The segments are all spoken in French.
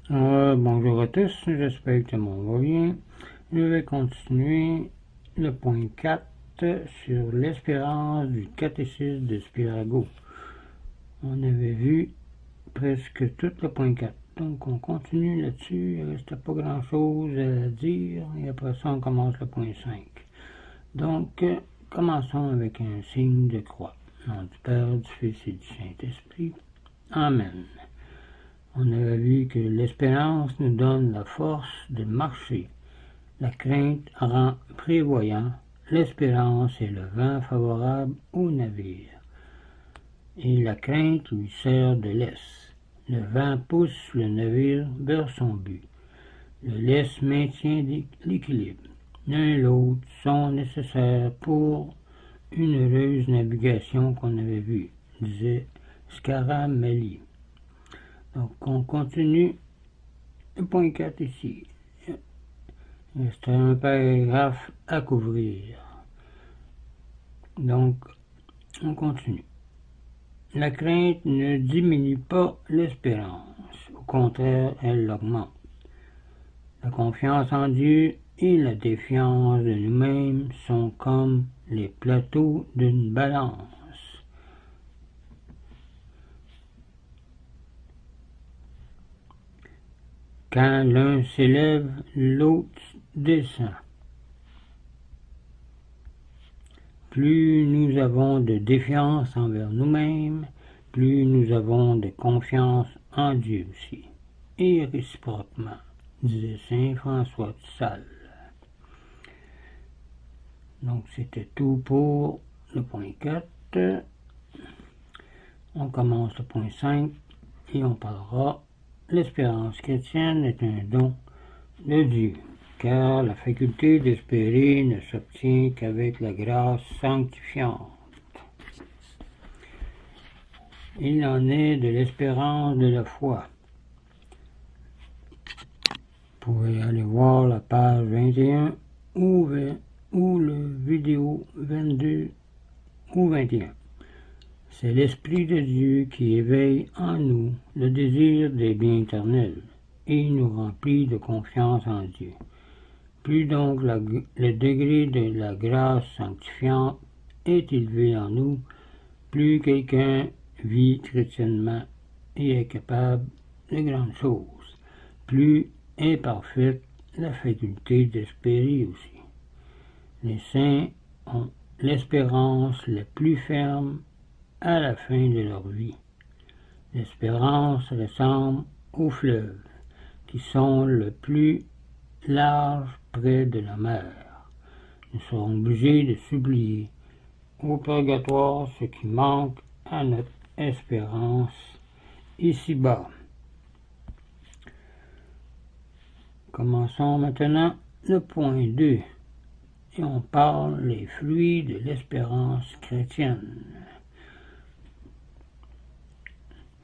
Bonjour à tous, j'espère que tout le monde va bien. Je vais continuer le point 4 sur l'espérance du catéchisme de Spirago. On avait vu presque tout le point 4, donc on continue là-dessus, il ne reste pas grand-chose à dire, et après ça on commence le point 5. Donc, commençons avec un signe de croix. Au nom du Père, du Fils et du Saint-Esprit. Amen. On avait vu que l'espérance nous donne la force de marcher. La crainte rend prévoyant. L'espérance est le vent favorable au navire. Et la crainte lui sert de laisse. Le vent pousse le navire vers son but. Le laisse maintient l'équilibre. L'un et l'autre sont nécessaires pour une heureuse navigation qu'on avait vue, disait Scaramelli. Donc, on continue le point 4 ici. C'est un paragraphe à couvrir. Donc, on continue. La crainte ne diminue pas l'espérance. Au contraire, elle l'augmente. La confiance en Dieu et la défiance de nous-mêmes sont comme les plateaux d'une balance. Quand l'un s'élève, l'autre descend. Plus nous avons de défiance envers nous-mêmes, plus nous avons de confiance en Dieu aussi, et réciproquement, disait saint François de Sales. Donc c'était tout pour le point 4. On commence le point 5 et on parlera. L'espérance chrétienne est un don de Dieu, car la faculté d'espérer ne s'obtient qu'avec la grâce sanctifiante. Il en est de l'espérance de la foi. Vous pouvez aller voir la page 21 ou le vidéo 22 ou 21. C'est l'Esprit de Dieu qui éveille en nous le désir des biens éternels et nous remplit de confiance en Dieu. Plus donc le degré de la grâce sanctifiante est élevé en nous, plus quelqu'un vit chrétiennement et est capable de grandes choses, plus est parfaite la faculté d'espérer aussi. Les saints ont l'espérance la plus ferme à la fin de leur vie. L'espérance ressemble aux fleuves, qui sont le plus larges près de la mer. Nous serons obligés de supplier au purgatoire ce qui manque à notre espérance ici-bas. Commençons maintenant le point 2, et on parle les fruits de l'espérance chrétienne.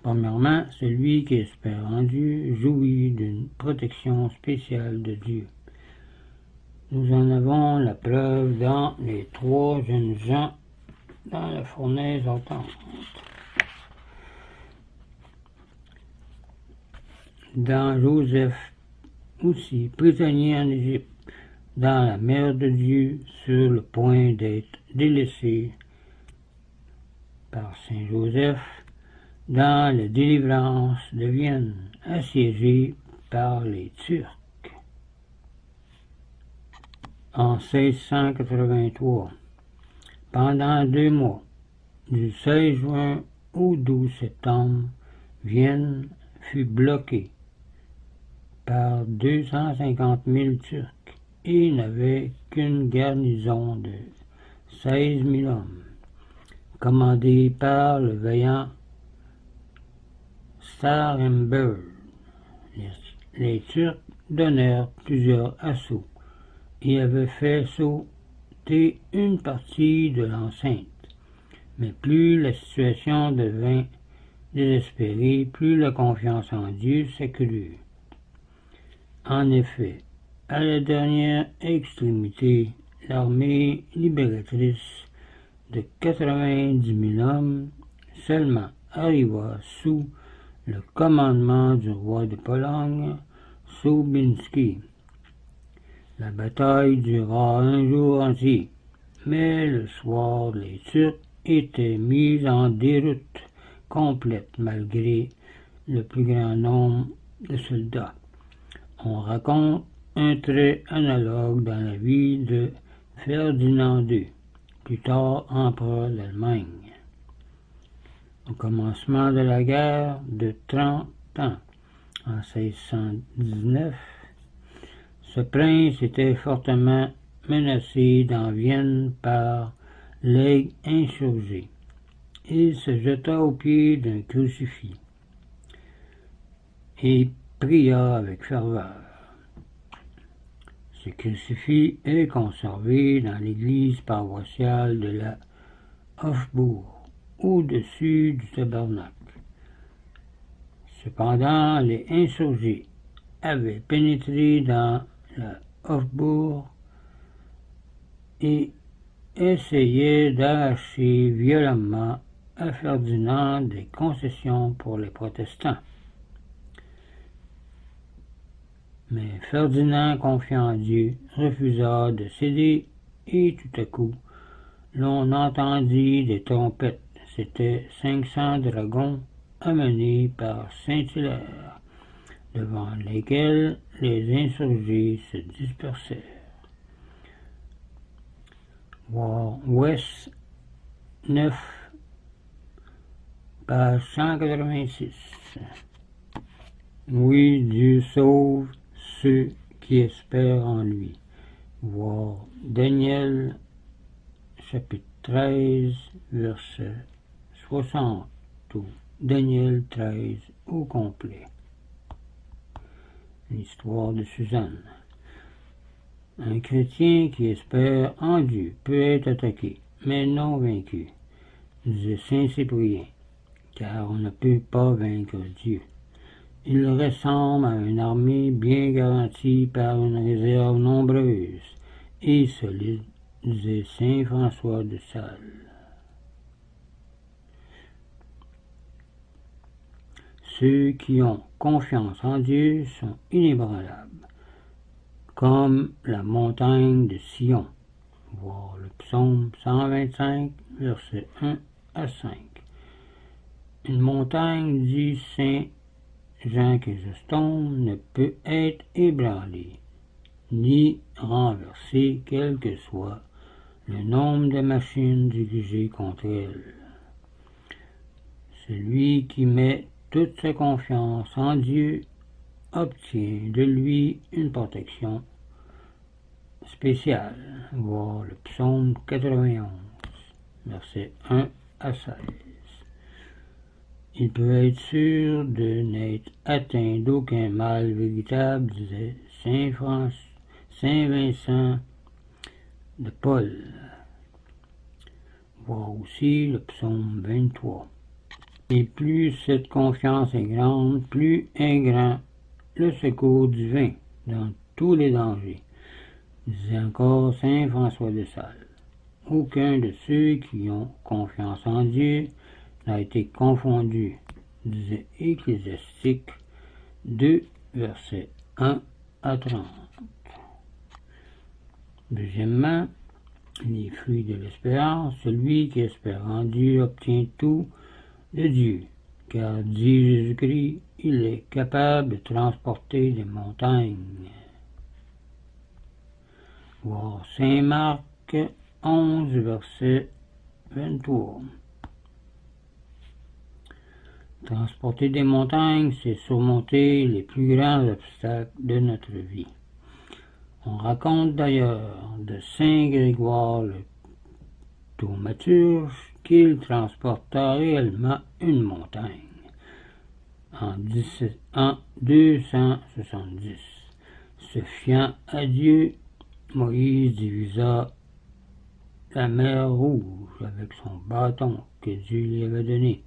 Premièrement, celui qui espère en Dieu jouit d'une protection spéciale de Dieu. Nous en avons la preuve dans les 3 jeunes gens dans la fournaise ardente. Dans Joseph aussi, prisonnier en Égypte, dans la mer de Dieu, sur le point d'être délaissé par Saint Joseph, dans la délivrance de Vienne, assiégée par les Turcs. En 1683, pendant 2 mois, du 16 juin au 12 septembre, Vienne fut bloquée par 250 000 Turcs et n'avait qu'une garnison de 16 000 hommes, commandée par le vaillant Starhemberg. Les Turcs donnèrent plusieurs assauts et avaient fait sauter une partie de l'enceinte. Mais plus la situation devint désespérée, plus la confiance en Dieu s'accrut. En effet, à la dernière extrémité, l'armée libératrice de 90 000 hommes seulement arriva sous le commandement du roi de Pologne, Soubinski. La bataille dura un jour entier, mais le soir, les Turcs étaient mis en déroute complète malgré le plus grand nombre de soldats. On raconte un trait analogue dans la vie de Ferdinand II, plus tard empereur d'Allemagne. Au commencement de la guerre de 30 ans, en 1619, ce prince était fortement menacé dans Vienne par l'aigle insurgé. Il se jeta aux pieds d'un crucifix et pria avec ferveur. Ce crucifix est conservé dans l'église paroissiale de la Hofburg, au-dessus du tabernacle. Cependant, les insurgés avaient pénétré dans la Hofburg et essayaient d'arracher violemment à Ferdinand des concessions pour les protestants. Mais Ferdinand, confiant en Dieu, refusa de céder et tout à coup, l'on entendit des trompettes. C'étaient 500 dragons amenés par Saint-Hilaire, devant lesquels les insurgés se dispersèrent. War West 9, page 186. Oui, Dieu sauve ceux qui espèrent en lui. Voir Daniel, chapitre 13, verset 60, ou Daniel 13 au complet. L'histoire de Suzanne. Un chrétien qui espère en Dieu peut être attaqué, mais non vaincu, disait saint Cyprien, car on ne peut pas vaincre Dieu. Il ressemble à une armée bien garantie par une réserve nombreuse et solide, disait saint François de Sales. Ceux qui ont confiance en Dieu sont inébranlables, comme la montagne de Sion. Voir le psaume 125, versets 1 à 5. Une montagne, dit saint Jean Chrysostome, ne peut être ébranlée, ni renversée, quel que soit le nombre de machines dirigées contre elle. Celui qui met toute sa confiance en Dieu obtient de lui une protection spéciale. Voir le psaume 91, versets 1 à 16. Il peut être sûr de n'être atteint d'aucun mal véritable, disait saint Vincent de Paul. Voir aussi le psaume 23. Et plus cette confiance est grande, plus est grand le secours divin dans tous les dangers, disait encore saint François de Sales. Aucun de ceux qui ont confiance en Dieu n'a été confondu, disait Ecclésiastique 2, versets 1 à 30. Deuxièmement, les fruits de l'espérance. Celui qui espère en Dieu obtient tout de Dieu, car, dit Jésus-Christ, il est capable de transporter des montagnes. Voir saint Marc 11, verset 23. Transporter des montagnes, c'est surmonter les plus grands obstacles de notre vie. On raconte d'ailleurs de saint Grégoire le thaumaturge qu'il transporta réellement une montagne en 270. Se fiant à Dieu, Moïse divisa la mer Rouge avec son bâton que Dieu lui avait donné,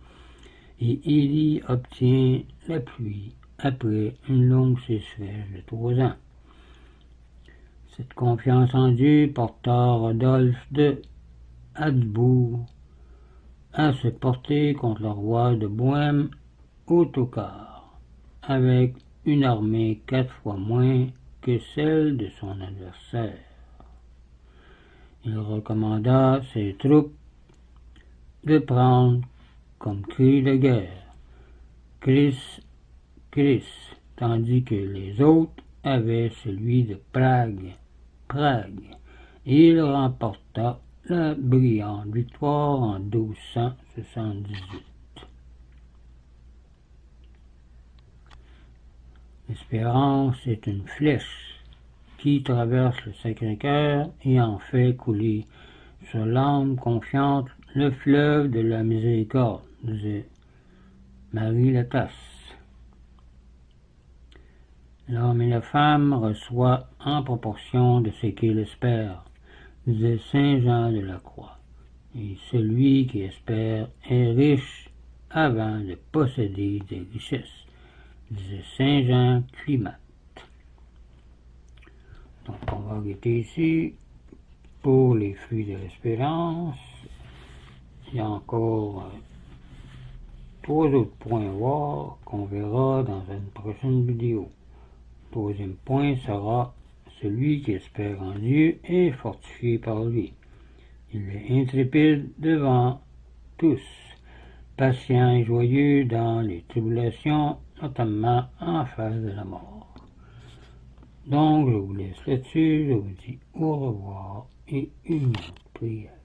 et Élie obtient la pluie après une longue sécheresse de 3 ans. Cette confiance en Dieu porta Rodolphe de Habsbourg à se porter contre le roi de Bohême autocar, avec une armée 4 fois moins que celle de son adversaire. Il recommanda ses troupes de prendre comme cri de guerre Chris, tandis que les autres avaient celui de Prague, et il remporta la brillante victoire en 1278. L'espérance est une flèche qui traverse le Sacré-Cœur et en fait couler sur l'âme confiante le fleuve de la miséricorde, disait Marie Latas. L'homme et la femme reçoivent en proportion de ce qu'il espère, disait Saint Jean de la Croix. Et celui qui espère est riche avant de posséder des richesses, disait Saint Jean Climat. Donc on va arrêter ici pour les fruits de l'espérance. Il y a encore 3 autres points à voir qu'on verra dans une prochaine vidéo. Le 3e point sera celui qui espère en Dieu est fortifié par lui. Il est intrépide devant tous, patient et joyeux dans les tribulations, notamment en face de la mort. Donc je vous laisse là-dessus, je vous dis au revoir et une prière.